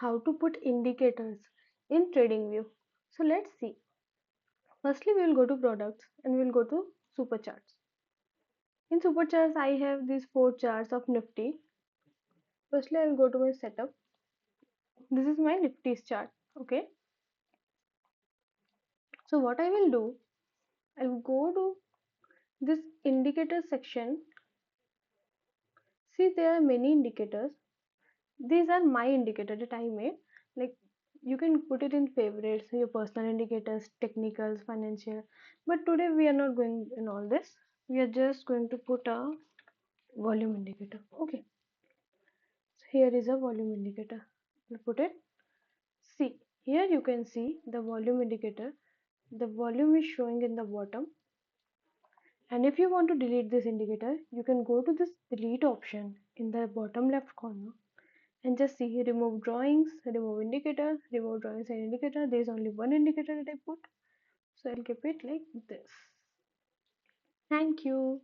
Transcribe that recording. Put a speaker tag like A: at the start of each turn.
A: how to put indicators in TradingView. So let's see. Firstly, we will go to products and we will go to super charts. In super charts, I have these four charts of Nifty. Firstly, I will go to my setup. This is my Nifty's chart. Okay. So what I will do, I will go to this indicator section. See, there are many indicators. These are my indicator that I made. Like you can put it in favorites, your personal indicators, technicals, financial. But today we are not going in all this. We are just going to put a volume indicator. Okay. So here is a volume indicator. We'll put it. See, here you can see the volume indicator. The volume is showing in the bottom. And if you want to delete this indicator, you can go to this delete option in the bottom left corner and just see remove drawings, remove indicator, remove drawings and indicator. There is only one indicator that I put, so I'll keep it like this. Thank you.